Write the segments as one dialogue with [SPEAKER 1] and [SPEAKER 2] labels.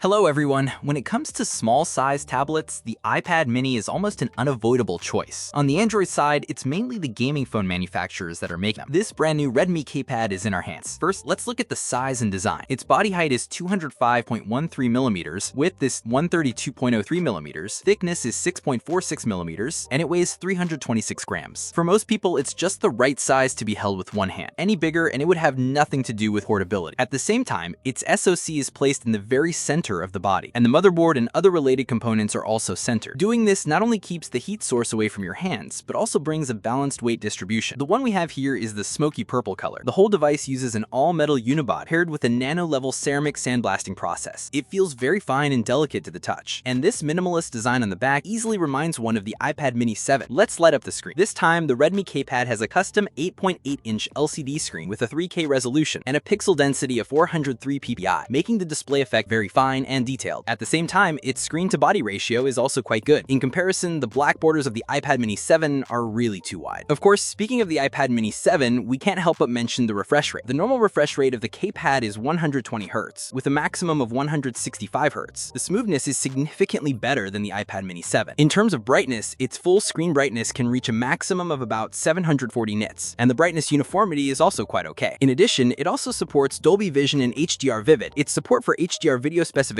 [SPEAKER 1] Hello everyone. When it comes to small-sized tablets, the iPad mini is almost an unavoidable choice. On the Android side, it's mainly the gaming phone manufacturers that are making them. This brand new Redmi KPad is in our hands. First, let's look at the size and design. Its body height is 205.13 millimeters, width is 132.03 millimeters, thickness is 6.46 millimeters, and it weighs 326 grams. For most people, it's just the right size to be held with one hand. Any bigger and it would have nothing to do with portability. At the same time, its SoC is placed in the very center of the body, and the motherboard and other related components are also centered. Doing this not only keeps the heat source away from your hands, but also brings a balanced weight distribution. The one we have here is the smoky purple color. The whole device uses an all-metal unibody paired with a nano-level ceramic sandblasting process. It feels very fine and delicate to the touch, and this minimalist design on the back easily reminds one of the iPad mini 7. Let's light up the screen. This time, the Redmi KPad has a custom 8.8-inch LCD screen with a 3K resolution and a pixel density of 403 ppi, making the display effect very fine and detailed. At the same time, its screen-to-body ratio is also quite good. In comparison, the black borders of the iPad mini 7 are really too wide. Of course, speaking of the iPad mini 7, we can't help but mention the refresh rate. The normal refresh rate of the KPad is 120 Hz, with a maximum of 165 Hz. The smoothness is significantly better than the iPad mini 7. In terms of brightness, its full screen brightness can reach a maximum of about 740 nits, and the brightness uniformity is also quite okay. In addition, it also supports Dolby Vision and HDR Vivid. Its support for HDR video specifications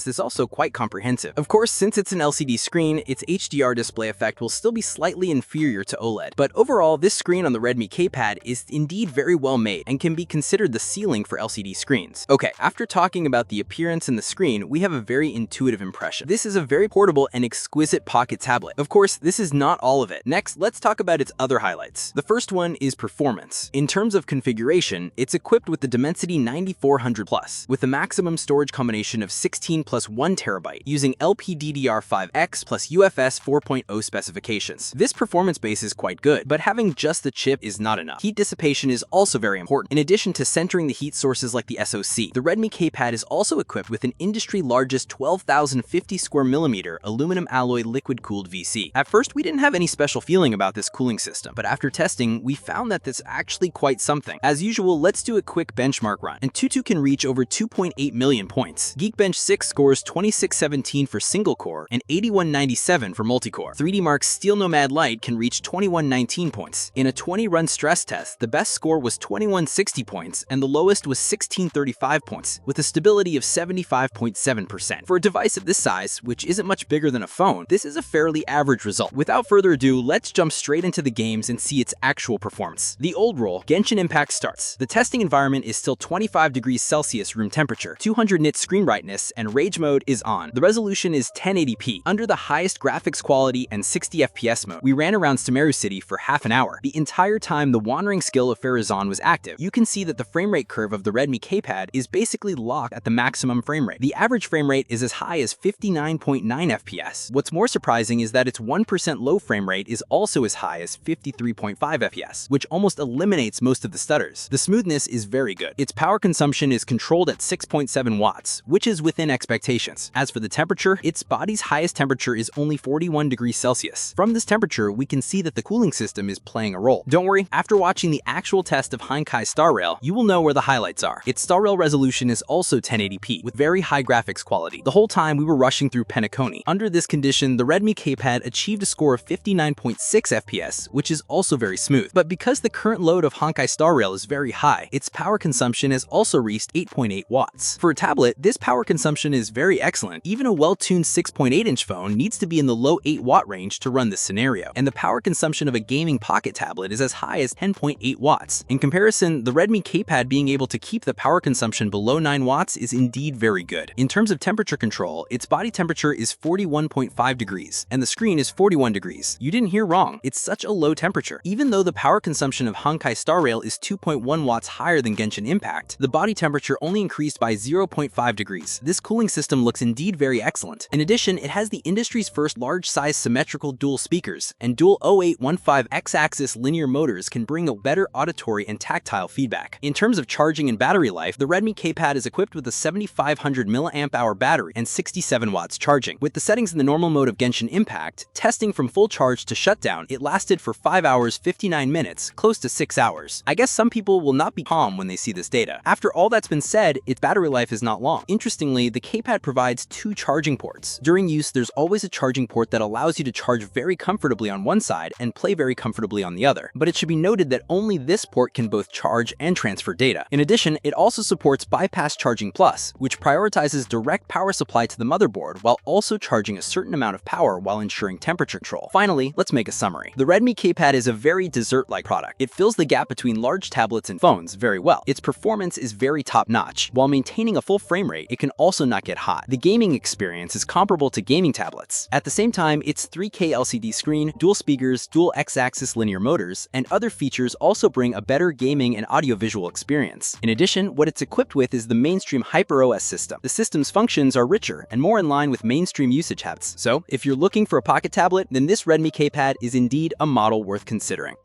[SPEAKER 1] is also quite comprehensive. Of course, since it's an LCD screen, its HDR display effect will still be slightly inferior to OLED. But overall, this screen on the Redmi KPad is indeed very well made and can be considered the ceiling for LCD screens. Okay, after talking about the appearance and the screen, we have a very intuitive impression. This is a very portable and exquisite pocket tablet. Of course, this is not all of it. Next, let's talk about its other highlights. The first one is performance. In terms of configuration, it's equipped with the Dimensity 9400 Plus, with a maximum storage combination of 16 plus 1 terabyte, using LPDDR5X plus UFS 4.0 specifications. This performance base is quite good, but having just the chip is not enough. Heat dissipation is also very important. In addition to centering the heat sources like the SoC, the Redmi KPad is also equipped with an industry largest 12,050 square millimeter aluminum alloy liquid-cooled VC. At first, we didn't have any special feeling about this cooling system, but after testing, we found that this actually quite something. As usual, let's do a quick benchmark run. Antutu can reach over 2.8 million points. Geekbench 6 scores 2617 for single core and 8197 for multi-core. 3D Mark's Steel Nomad Lite can reach 2119 points. In a 20-run stress test, the best score was 2160 points and the lowest was 1635 points, with a stability of 75.7%. For a device of this size, which isn't much bigger than a phone, this is a fairly average result. Without further ado, let's jump straight into the games and see its actual performance. The old role, Genshin Impact starts. The testing environment is still 25 degrees Celsius room temperature, 200 nits screen brightness, and rage mode is on. The resolution is 1080p, under the highest graphics quality and 60 FPS mode. We ran around Sumeru City for half an hour. The entire time the wandering skill of Farazan was active, you can see that the frame rate curve of the Redmi KPad is basically locked at the maximum frame rate. The average frame rate is as high as 59.9 FPS. What's more surprising is that its 1% low frame rate is also as high as 53.5 FPS, which almost eliminates most of the stutters. The smoothness is very good. Its power consumption is controlled at 6.7 watts, which is within expectations. As for the temperature, its body's highest temperature is only 41 degrees Celsius. From this temperature, we can see that the cooling system is playing a role. Don't worry, after watching the actual test of Honkai Star Rail, you will know where the highlights are. Its Star Rail resolution is also 1080p, with very high graphics quality. The whole time we were rushing through Penacony. Under this condition, the Redmi KPad achieved a score of 59.6 FPS, which is also very smooth. But because the current load of Honkai Star Rail is very high, its power consumption has also reached 8.8 watts. For a tablet, this power consumption is very excellent. Even a well-tuned 6.8-inch phone needs to be in the low 8-watt range to run this scenario, and the power consumption of a gaming pocket tablet is as high as 10.8 watts. In comparison, the Redmi KPad being able to keep the power consumption below 9 watts is indeed very good. In terms of temperature control, its body temperature is 41.5 degrees, and the screen is 41 degrees. You didn't hear wrong, it's such a low temperature. Even though the power consumption of Honkai Star Rail is 2.1 watts higher than Genshin Impact, the body temperature only increased by 0.5 degrees. This cooling system looks indeed very excellent. In addition, it has the industry's first large-size symmetrical dual speakers, and dual 0815 X-axis linear motors can bring a better auditory and tactile feedback. In terms of charging and battery life, the Redmi KPad is equipped with a 7500 mAh battery and 67 watts charging. With the settings in the normal mode of Genshin Impact, testing from full charge to shutdown, it lasted for 5 hours 59 minutes, close to 6 hours. I guess some people will not be calm when they see this data. After all that's been said, its battery life is not long. Interestingly, Interestingly, the KPad provides 2 charging ports. During use, there's always a charging port that allows you to charge very comfortably on one side and play very comfortably on the other. But it should be noted that only this port can both charge and transfer data. In addition, it also supports Bypass Charging Plus, which prioritizes direct power supply to the motherboard while also charging a certain amount of power while ensuring temperature control. Finally, let's make a summary. The Redmi KPad is a very dessert-like product. It fills the gap between large tablets and phones very well. Its performance is very top-notch. While maintaining a full frame rate, it can also not get hot. The gaming experience is comparable to gaming tablets. At the same time, its 3K LCD screen, dual speakers, dual X-axis linear motors, and other features also bring a better gaming and audiovisual experience. In addition, what it's equipped with is the mainstream HyperOS system. The system's functions are richer and more in line with mainstream usage habits. So, if you're looking for a pocket tablet, then this Redmi KPad is indeed a model worth considering.